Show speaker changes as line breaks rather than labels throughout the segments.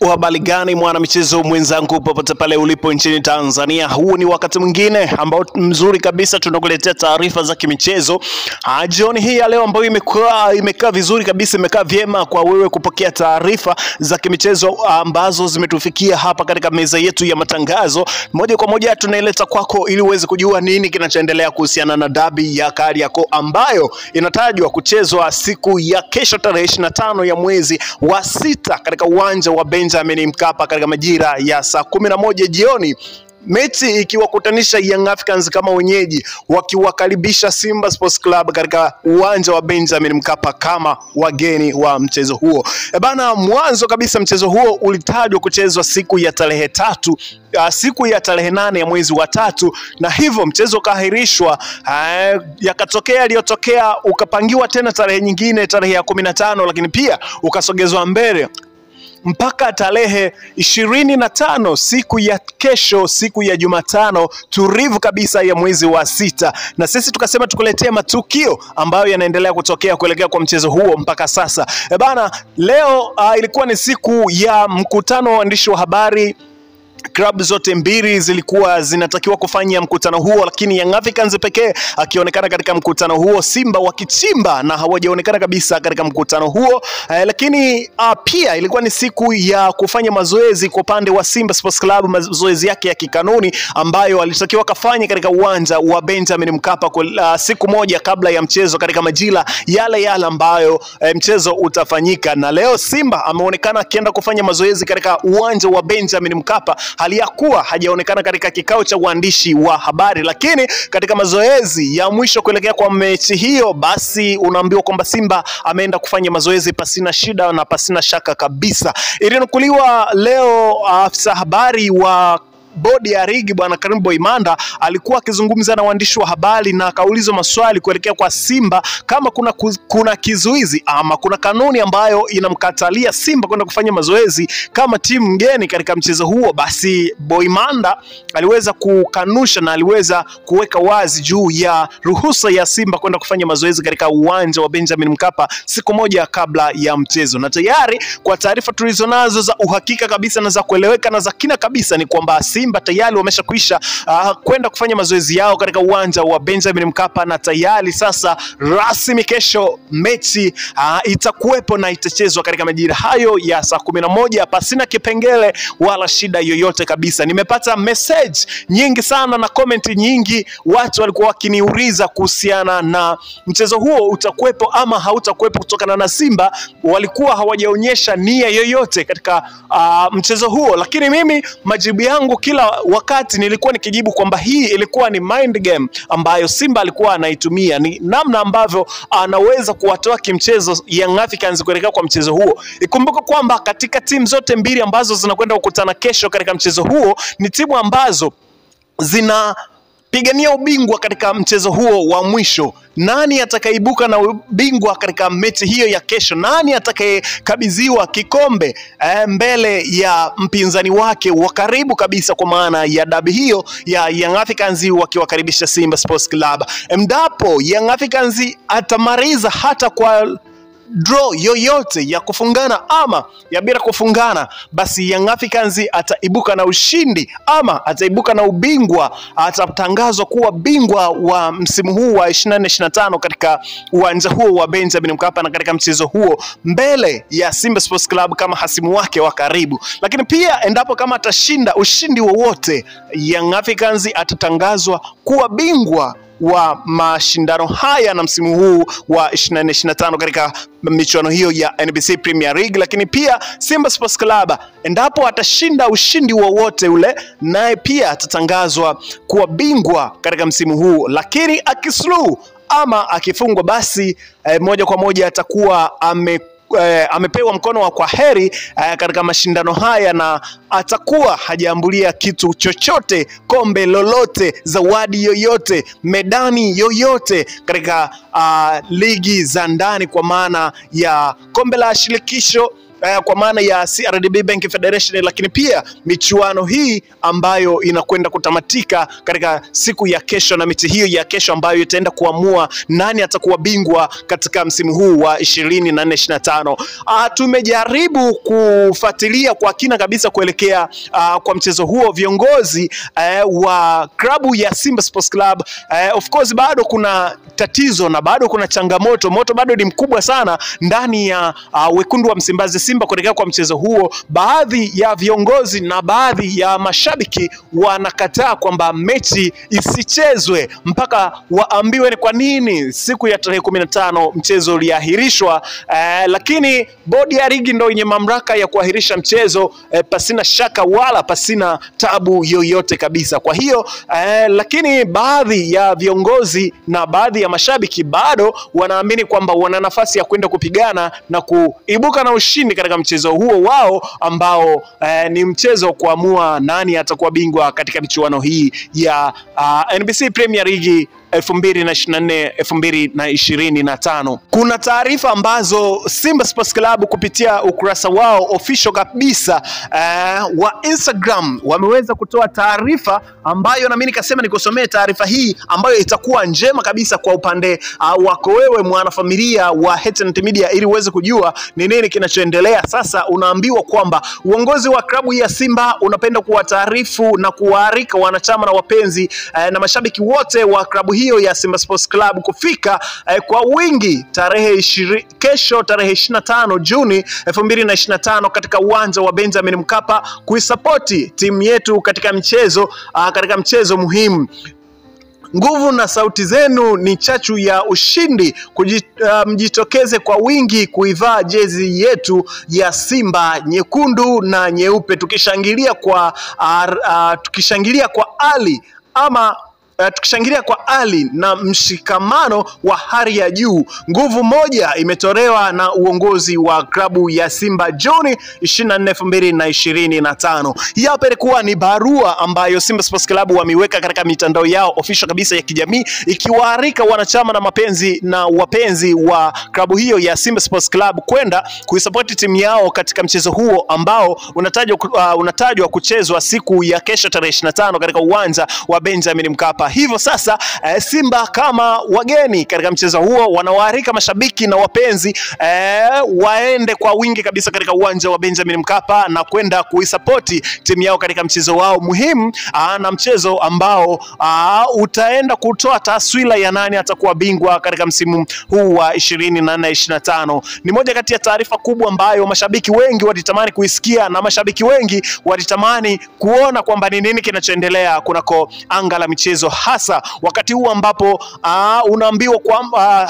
Habari gani mwana michezo mwenzangu popote pale ulipo nchini Tanzania. Huu ni wakati mwingine ambao mzuri kabisa tunakuletea taarifa za kimichezo. Jioni hii ya leo ambayo imekaa vizuri kabisa, imekaa vyema kwa wewe kupokea taarifa za kimichezo ambazo zimetufikia hapa katika meza yetu ya matangazo. Moja kwa moja tunaileta kwako ili uweze kujua nini kinachoendelea kuhusiana na dabi ya Kariakoo ambayo inatajwa kuchezwa siku ya kesho tarehe 25 ya mwezi wa 6 katika uwanja wa Benjamin Mkapa katika majira ya saa 11 jioni. Mechi ikiwakutanisha Young Africans kama wenyeji wakiwakaribisha Simba Sports Club katika uwanja wa Benjamin Mkapa kama wageni wa mchezo huo. Mwanzo kabisa mchezo huo ulitajwa kuchezwa siku ya tarehe 8 ya mwezi wa 3, na hivyo mchezo kaahirishwa. Yakatokea yaliyotokea, ukapangiwa tena tarehe nyingine, tarehe ya 15, lakini pia ukasogezwa mbele mpaka tarehe 25 siku ya kesho, siku ya Jumatano tulivu kabisa ya mwezi wa 6. Na sisi tukasema tukuletee matukio ambayo yanaendelea kutokea kuelekea kwa mchezo huo mpaka sasa. Leo ilikuwa ni siku ya mkutano wa waandishi wa habari. Klabu zote mbili zilikuwa zinatakiwa kufanya mkutano huo, lakini Young Africans pekee akionekana katika mkutano huo, Simba wakichimba na hawajaonekana kabisa katika mkutano huo. Lakini pia ilikuwa ni siku ya kufanya mazoezi kwa upande wa Simba Sports Club, mazoezi yake ya kikanuni ambayo alitakiwa kafanya katika uwanja wa Benjamin Mkapa siku moja kabla ya mchezo katika majira yale ambayo mchezo utafanyika. Na leo Simba ameonekana akienda kufanya mazoezi katika uwanja wa Benjamin Mkapa, hali ya kuwa hajaonekana katika kikao cha waandishi wa habari. Lakini katika mazoezi ya mwisho kuelekea kwa mechi hiyo, basi unaambiwa kwamba Simba ameenda kufanya mazoezi pasina shida na pasina shaka kabisa. Ilinukuliwa leo afisa habari wa bodi ya ligi bwana Karim Boimanda alikuwa akizungumza na waandishi wa habari na akaulizwa maswali kuelekea kwa Simba kama kuna kizuizi ama kuna kanuni ambayo inamkatalia Simba kwenda kufanya mazoezi kama timu mgeni katika mchezo huo. Basi Boimanda aliweza kukanusha na aliweza kuweka wazi juu ya ruhusa ya Simba kwenda kufanya mazoezi katika uwanja wa Benjamin Mkapa siku moja kabla ya mchezo. Na tayari kwa taarifa tulizonazo za uhakika kabisa na za kueleweka na za kina kabisa ni kwamba Simba tayari wameshakwisha kwenda kufanya mazoezi yao katika uwanja wa Benjamin Mkapa, na tayari sasa rasmi kesho mechi itakuwepo na itachezwa katika majira hayo ya saa 11 pasina kipengele wala shida yoyote kabisa. Nimepata message nyingi sana na comment nyingi, watu walikuwa wakiniuliza kuhusiana na mchezo huo utakuwepo ama hautakuwepo, kutokana na Simba walikuwa hawajaonyesha nia yoyote katika mchezo huo. Lakini mimi majibu yangu kila wakati nilikuwa nikijibu kwamba hii ilikuwa ni mind game ambayo Simba alikuwa anaitumia, ni namna ambavyo anaweza kuwatoa kimchezo Young Africans kuelekea kwa mchezo huo. Ikumbuke kwamba katika timu zote mbili ambazo zinakwenda kukutana kesho katika mchezo huo ni timu ambazo zinapigania ubingwa katika mchezo huo wa mwisho. Nani atakaibuka na ubingwa katika mechi hiyo ya kesho? Nani atakayekabidhiwa kikombe mbele ya mpinzani wake wa karibu kabisa, kwa maana ya dabi hiyo ya Young Africans wakiwakaribisha Simba Sports Club? Endapo Young Africans atamaliza hata kwa draw yoyote ya kufungana ama ya bila kufungana, basi Young Africans ataibuka na ushindi ama ataibuka na ubingwa, atatangazwa kuwa bingwa wa msimu huu wa 24-25 katika uwanja huo wa Benjamin Mkapa na katika mchezo huo mbele ya Simba Sports Club kama hasimu wake wa karibu. Lakini pia endapo kama atashinda ushindi wowote, Young Africans atatangazwa kuwa bingwa wa mashindano haya na msimu huu wa 24-25 katika michuano hiyo ya NBC Premier League. Lakini pia Simba Sports Club endapo atashinda ushindi wowote ule, naye pia atatangazwa kuwa bingwa katika msimu huu. Lakini akisulu ama akifungwa, basi moja kwa moja atakuwa amepewa mkono wa kwaheri katika mashindano haya na atakuwa hajaambulia kitu chochote, kombe lolote, zawadi yoyote, medani yoyote katika ligi za ndani, kwa maana ya kombe la shirikisho, kwa maana ya CRDB Bank Federation, lakini pia michuano hii ambayo inakwenda kutamatika katika siku ya kesho, na mechi hiyo ya kesho ambayo itaenda kuamua nani atakuwa bingwa katika msimu huu wa 24-25. Tumejaribu kufuatilia kwa kina kabisa kuelekea kwa mchezo huo. Viongozi wa klabu ya Simba Sports Club, of course bado kuna tatizo na bado kuna changamoto, moto bado ni mkubwa sana ndani ya wekundu wa Msimbazi Simba kuelekea kwa mchezo huo. Baadhi ya viongozi na baadhi ya mashabiki wanakataa kwamba mechi isichezwe mpaka waambiwe ni kwa nini siku ya tarehe 15 mchezo uliahirishwa. Lakini bodi ya ligi ndio yenye mamlaka ya kuahirisha mchezo pasina shaka wala pasina tabu yoyote kabisa. Kwa hiyo lakini baadhi ya viongozi na baadhi ya mashabiki bado wanaamini kwamba wana nafasi ya kwenda kupigana na kuibuka na ushindi katika mchezo huo wao ambao ni mchezo kuamua nani atakuwa bingwa katika michuano hii ya NBC Premier League 2024-2025. Kuna taarifa ambazo Simba Sports Club kupitia ukurasa wao official kabisa wa Instagram wameweza kutoa taarifa ambayo na mimi nikasema nikusomee taarifa hii ambayo itakuwa njema kabisa kwa upande wako wewe mwanafamilia wa HTNT Media, ili uweze kujua ni nini kinachoendelea. Sasa unaambiwa kwamba uongozi wa klabu ya Simba unapenda kuwataarifu na kuwaarika wanachama na wapenzi na mashabiki wote wa klabu hiyo ya Simba Sports Club kufika kwa wingi kesho tarehe 25 Juni 2025 katika uwanja wa Benjamin Mkapa kuisapoti timu yetu katika mchezo muhimu. Nguvu na sauti zenu ni chachu ya ushindi. Mjitokeze kwa wingi kuivaa jezi yetu ya Simba nyekundu na nyeupe, tukishangilia kwa ali na mshikamano wa hali ya juu. Nguvu moja imetolewa na uongozi wa klabu ya Simba Juni 24, 2025. Hii hapa ilikuwa ni barua ambayo Simba Sports Club wameiweka katika mitandao yao official kabisa ya kijamii, ikiwaarika wanachama na wapenzi wa klabu hiyo ya Simba Sports Club kwenda kuisupport timu yao katika mchezo huo ambao unatajwa kuchezwa siku ya kesho tarehe 25 katika uwanja wa Benjamin Mkapa. Hivyo sasa Simba kama wageni katika mchezo huo wanawaarika mashabiki na wapenzi waende kwa wingi kabisa katika uwanja wa Benjamin Mkapa na kwenda kuisapoti timu yao katika mchezo wao muhimu, na mchezo ambao utaenda kutoa taswira ya nani atakuwa bingwa katika msimu huu wa 24-25. Ni moja kati ya taarifa kubwa ambayo mashabiki wengi walitamani kuisikia na mashabiki wengi walitamani kuona kwamba ni nini kinachoendelea kunako anga la michezo, hasa wakati huu ambapo unaambiwa kwamba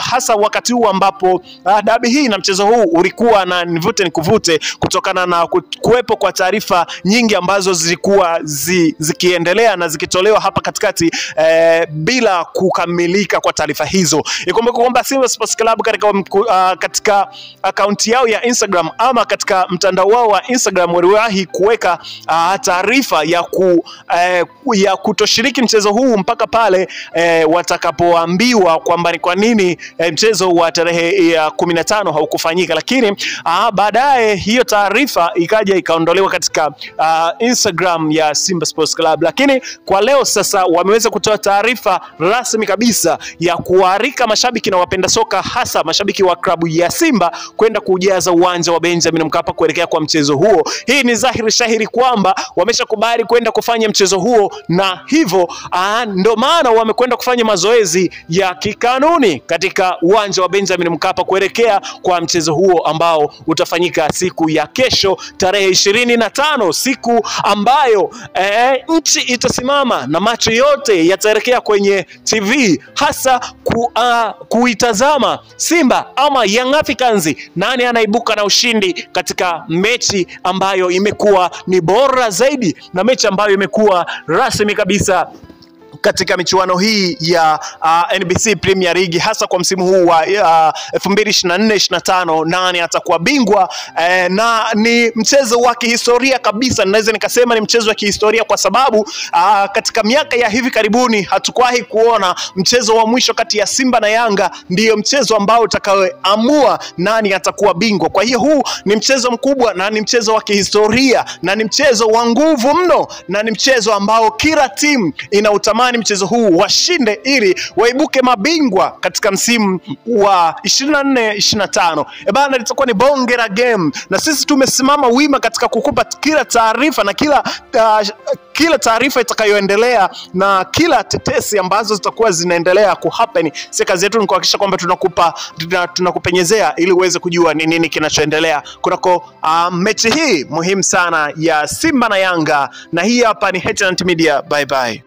dabi hii na mchezo huu ulikuwa na nivute nikuvute kutokana na kuwepo kwa taarifa nyingi ambazo zilikuwa zikiendelea na zikitolewa hapa katikati bila kukamilika kwa taarifa hizo. Ikumbuke kwamba Simba Sports Club katika akaunti yao ya Instagram ama katika mtandao wao wa Instagram waliwahi kuweka taarifa ya kutoshiriki mchezo huu mpaka pale watakapoambiwa kwamba ni kwa nini mchezo wa tarehe ya 15 haukufanyika. Lakini baadaye hiyo taarifa ikaondolewa katika Instagram ya Simba Sports Club. Lakini kwa leo sasa wameweza kutoa taarifa rasmi kabisa ya kuarika mashabiki na wapenda soka, hasa mashabiki wa klabu ya Simba kwenda kujaza uwanja wa Benjamin Mkapa kuelekea kwa mchezo huo. Hii ni dhahiri shahiri kwamba wameshakubali kwenda kufanya mchezo huo, na hivyo ndio maana wamekwenda kufanya mazoezi ya kikanuni katika uwanja wa Benjamin Mkapa kuelekea kwa mchezo huo ambao utafanyika siku ya kesho tarehe 25, siku ambayo nchi itasimama na macho yote yataelekea kwenye TV, hasa kuitazama Simba ama Young Africans, nani anaibuka na ushindi katika mechi ambayo imekuwa ni bora zaidi na mechi ambayo imekuwa rasmi kabisa katika michuano hii ya NBC Premier League, hasa kwa msimu huu wa 2024-25. Nani atakuwa bingwa? Na ni mchezo wa kihistoria kabisa, naweza nikasema ni mchezo wa kihistoria kwa sababu katika miaka ya hivi karibuni hatukuwahi kuona mchezo wa mwisho kati ya Simba na Yanga ndiyo mchezo ambao utakaoamua nani atakuwa bingwa. Kwa hiyo huu ni mchezo mkubwa na ni mchezo wa kihistoria na ni mchezo wa nguvu mno na ni mchezo ambao kila timu inautamani mchezo huu washinde ili waibuke mabingwa katika msimu wa 24-25. Bana, litakuwa ni bonge la game na sisi tumesimama wima katika kukupa kila taarifa na kila taarifa itakayoendelea na kila tetesi ambazo zitakuwa zinaendelea kuhappen. Sisi kazi yetu ni kuhakikisha kwamba tunakupenyezea ili uweze kujua ni nini kinachoendelea kunako mechi hii muhimu sana ya Simba na Yanga. Na hii hapa ni H&T Media. Bye bye.